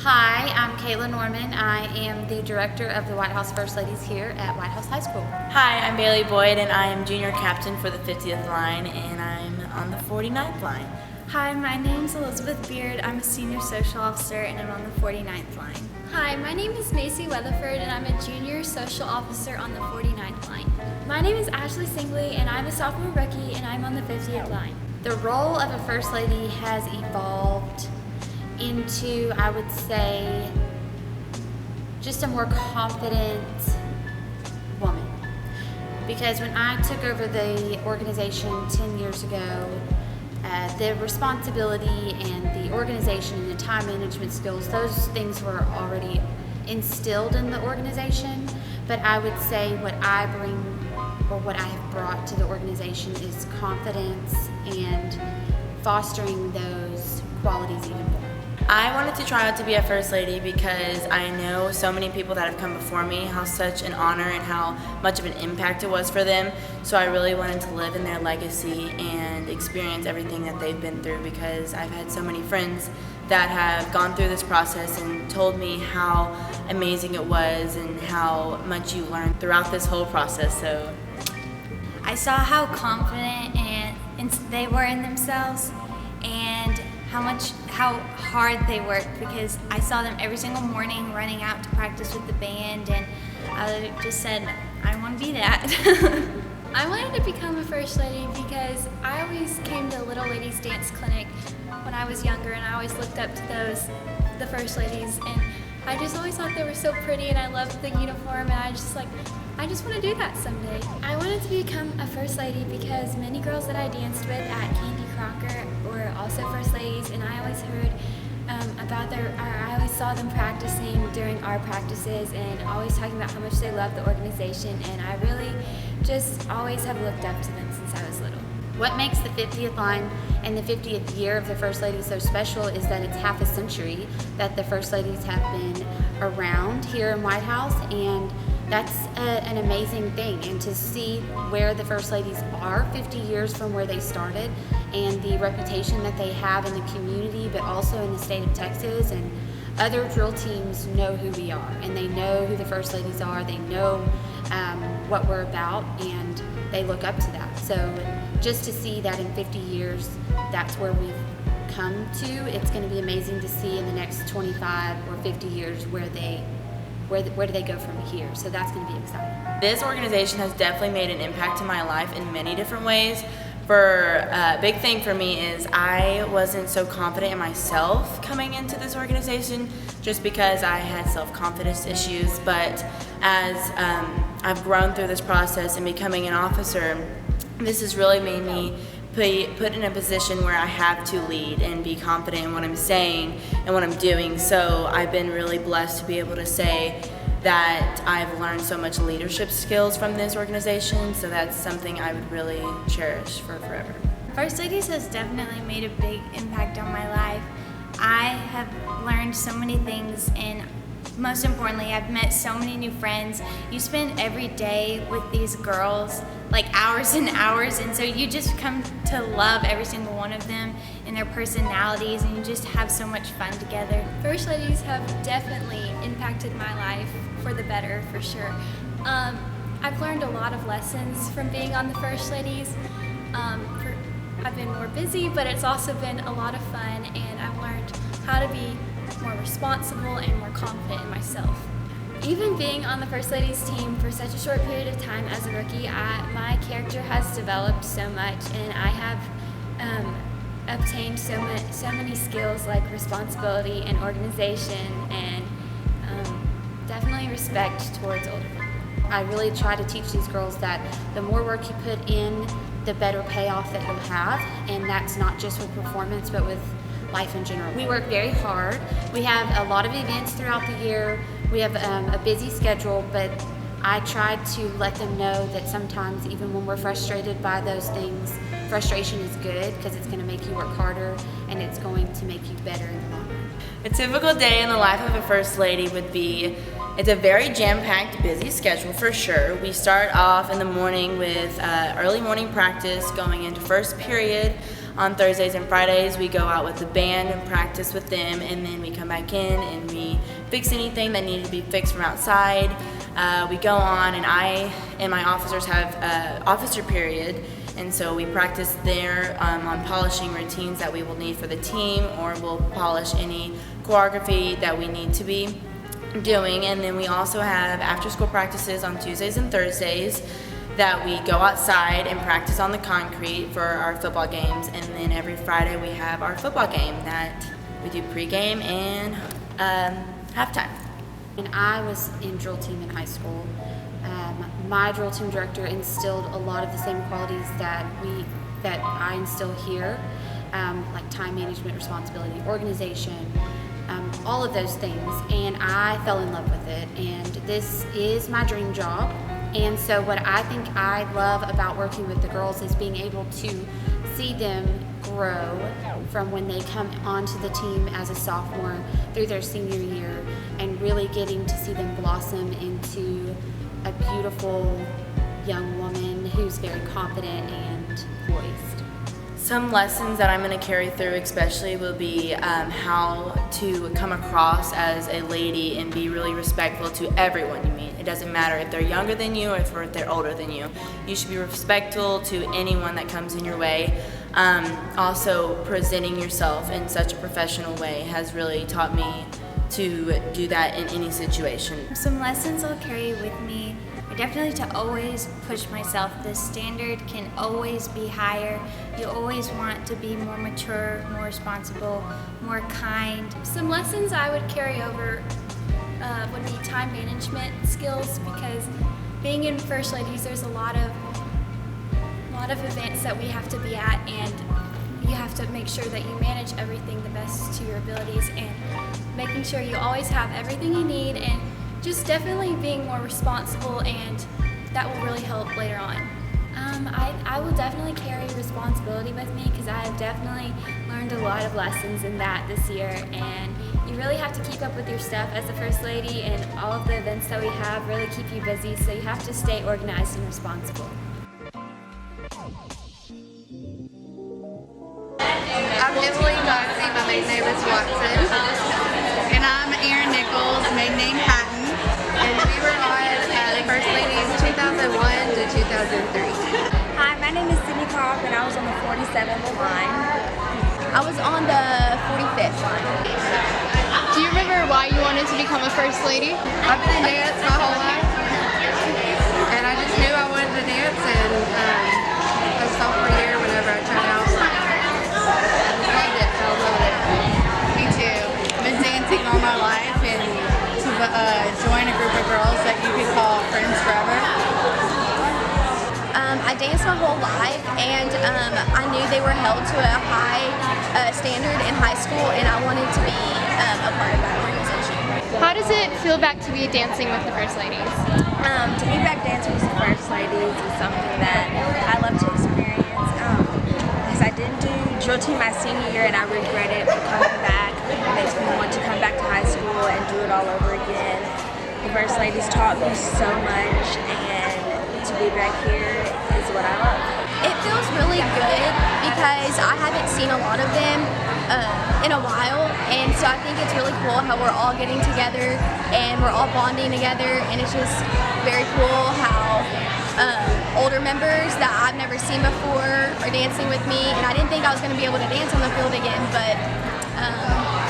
Hi, I'm Kayla Norman. I am the director of the White House First Ladies here at White House High School. Hi, I'm Bailey Boyd, and I am junior captain for the 50th line, and I'm on the 49th line. Hi, my name's Elizabeth Beard. I'm a senior social officer, and I'm on the 49th line. Hi, my name is Macy Weatherford, and I'm a junior social officer on the 49th line. My name is Ashley Singley, and I'm a sophomore rookie, and I'm on the 50th line. The role of a First Lady has evolved into, I would say, just a more confident woman. Because when I took over the organization 10 years ago, the responsibility and the organization and the time management skills, those things were already instilled in the organization. But I would say what I bring, or what I have brought to the organization, is confidence and fostering those qualities even more. I wanted to try out to be a First Lady because I know so many people that have come before me, how such an honor and how much of an impact it was for them. So I really wanted to live in their legacy and experience everything that they've been through, because I've had so many friends that have gone through this process and told me how amazing it was and how much you learned throughout this whole process. So I saw how confident and they were in themselves, and how hard they worked, because I saw them every single morning running out to practice with the band, and I just said, I want to be that. I wanted to become a First Lady because I always came to Little Ladies Dance Clinic when I was younger, and I always looked up to the First Ladies, and I just always thought they were so pretty, and I loved the uniform, and I just want to do that someday. I wanted to become a First Lady because many girls that I danced with at Candy Crocker were also First Ladies, and I always heard I always saw them practicing during our practices and always talking about how much they loved the organization, and I really just always have looked up to them since I was little. What makes the 50th line and the 50th year of the First Lady so special is that it's half a century that the First Ladies have been around here in White House, and that's an amazing thing. And to see where the First Ladies are 50 years from where they started, and the reputation that they have in the community, but also in the state of Texas, and other drill teams know who we are, and they know who the First Ladies are, they know what we're about, and they look up to that. So just to see that in 50 years, that's where we've come to, it's going to be amazing to see in the next 25 or 50 years where do they go from here. So that's going to be exciting. this organization has definitely made an impact in my life in many different ways. For a big thing for me is I wasn't so confident in myself coming into this organization, just because I had self-confidence issues. But as I've grown through this process and becoming an officer, this has really made me put in a position where I have to lead and be confident in what I'm saying and what I'm doing. So I've been really blessed to be able to say that I've learned so much leadership skills from this organization, so that's something I would really cherish for forever. First Ladies has definitely made a big impact on my life. I have learned so many things, and most importantly, I've met so many new friends. You spend every day with these girls, like hours and hours, and so you just come to love every single one of them and their personalities, and you just have so much fun together. First Ladies have definitely impacted my life for the better, for sure. I've learned a lot of lessons from being on the First Ladies. I've been more busy, but it's also been a lot of fun, and I've learned how to be more responsible and more confident in myself. Even being on the First Ladies team for such a short period of time as a rookie, my character has developed so much, and I have obtained so many skills like responsibility and organization, and definitely respect towards older people. I really try to teach these girls that the more work you put in, the better payoff that you'll have, and that's not just with performance, but with life in general. We work very hard. We have a lot of events throughout the year. We have a busy schedule, but I try to let them know that sometimes, even when we're frustrated by those things, frustration is good, because it's going to make you work harder, and it's going to make you better in the long run. A typical day in the life of a First Lady would be, it's a very jam-packed, busy schedule for sure. We start off in the morning with early morning practice going into first period. On Thursdays and Fridays, we go out with the band and practice with them, and then we come back in and we fix anything that needed to be fixed from outside. We go on, and I and my officers have officer period, and so we practice there on polishing routines that we will need for the team, or we'll polish any choreography that we need to be doing. And then we also have after-school practices on Tuesdays and Thursdays that we go outside and practice on the concrete for our football games. And then every Friday we have our football game that we do pregame and halftime. And I was in drill team in high school. My drill team director instilled a lot of the same qualities that I instill here, like time management, responsibility, organization, all of those things. And I fell in love with it. And this is my dream job. And so what I think I love about working with the girls is being able to see them grow from when they come onto the team as a sophomore through their senior year, and really getting to see them blossom into a beautiful young woman who's very confident and poised. Some lessons that I'm going to carry through especially will be how to come across as a lady and be really respectful to everyone you meet. It doesn't matter if they're younger than you or if they're older than you. You should be respectful to anyone that comes in your way. Also, presenting yourself in such a professional way has really taught me to do that in any situation. Some lessons I'll carry with me are definitely to always push myself. The standard can always be higher. You always want to be more mature, more responsible, more kind. Some lessons I would carry over would be time management skills, because being in First Ladies, there's a lot of events that we have to be at, and you have to make sure that you manage everything the best to your abilities, and making sure you always have everything you need, and just definitely being more responsible, and that will really help later on. I will definitely carry responsibility with me, because I have definitely learned a lot of lessons in that this year, and you really have to keep up with your stuff as a First Lady, and all of the events that we have really keep you busy, so you have to stay organized and responsible. I'm Emily Doxey, my maiden name is Watson, and I'm Erin Nichols, maiden name Patton, and we were on the First Ladies 2001 to 2003. Hi, my name is Sydney Cobb, and I was on the 47th line. I was on the 45th line. Do you remember why you wanted to become a First Lady? I've been in dance my whole life, and I just knew I wanted to dance, and my sophomore year, whenever I tried out, I just loved it. I loved it. Me too. I've been dancing all my life, and to join a group of girls that you could call friends forever. I danced my whole life, and I knew they were held to a high standard in high school, and I wanted to be a part of that organization. How does it feel back to be dancing with the First Ladies? To be back dancing with the First Ladies is something that I love to experience, because I didn't do drill team my senior year, and I regret it for coming back. It makes me want to come back to high school and do it all over again. The First Ladies taught me so much, and to be back here is what I love. It feels really good because I haven't seen a lot of them in a while, and so I think it's really cool how we're all getting together and we're all bonding together, and it's just very cool how older members that I've never seen before are dancing with me, and I didn't think I was going to be able to dance on the field again, but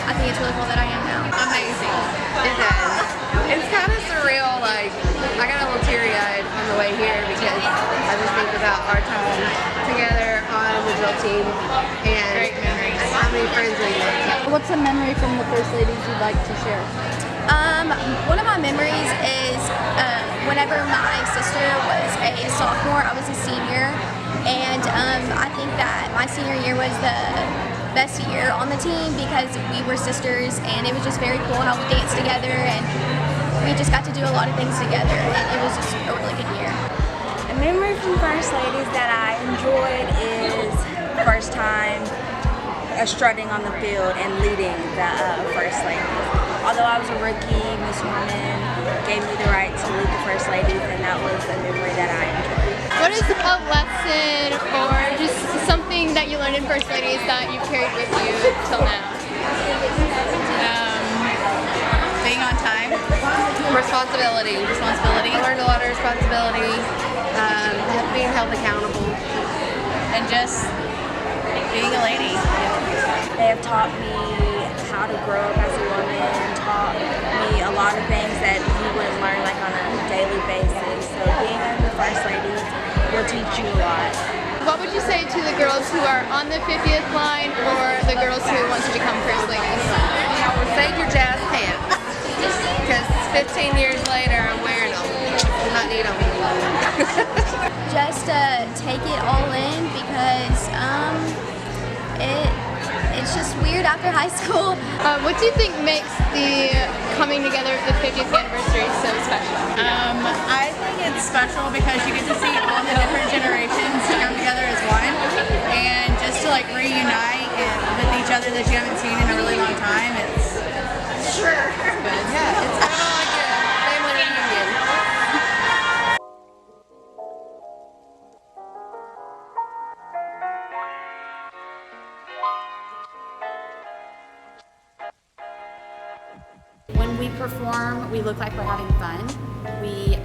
I think it's really cool that I am now. Amazing. It has. It's kind of surreal, like, I got a little teary-eyed on the way here because I just think about our time together on the drill team and how many friends we made. What's a memory from the First Ladies you'd like to share? One of my memories is whenever my sister was a sophomore, I was a senior, and I think that my senior year was the best year on the team because we were sisters, and it was just very cool how we danced together, and we just got to do a lot of things together, and it was just a really good year. A memory from First Ladies that I enjoyed is first time strutting on the field and leading the First Ladies. although I was a rookie, Miss Norman gave me the right to lead the First Ladies, and that was a memory that I enjoyed. What is a lesson or just something that you learned in First Ladies that you've carried with you till now? Being on time. Responsibility. Responsibility. I learned a lot of responsibility, being held accountable. And just being a lady. They have taught me how to grow up as a woman, taught me a lot of things that you wouldn't learn like on a daily basis. So being on the First Ladies will teach you a lot. What would you say to the girls who are on the 50th line or the girls who want to become First Ladies? Save your jazz pants, because 15 years later I'm wearing them. I might need them. Just take it all in because it's just weird after high school. What do you think makes the coming together of the 50th anniversary so special? I think it's special because you get to see all the different generations come together as one, and just to like reunite with each other that you haven't seen in a really long time. It's good. Yeah, It's kind of like a family reunion. When we perform, we look like we're having fun. We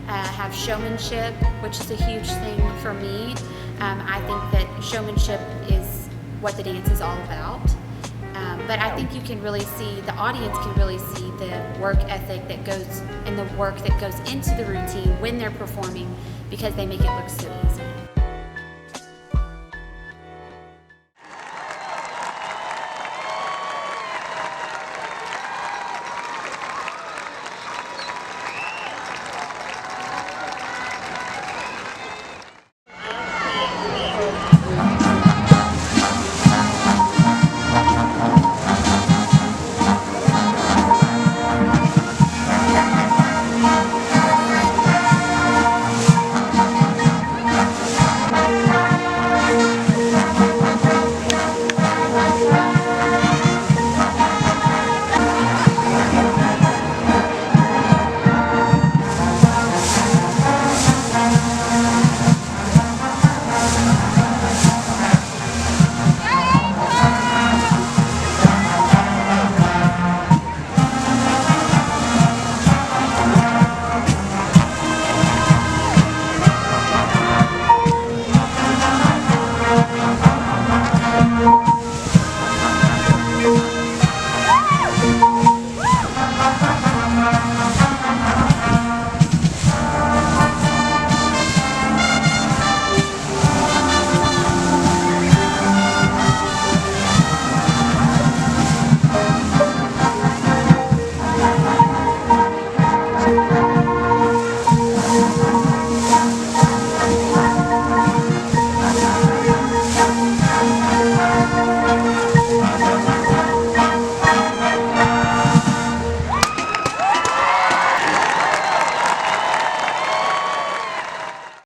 have showmanship, which is a huge thing for me. I think that showmanship is what the dance is all about. But I think you can really see, the audience can really see the work ethic that goes and the work that goes into the routine when they're performing, because they make it look so easy.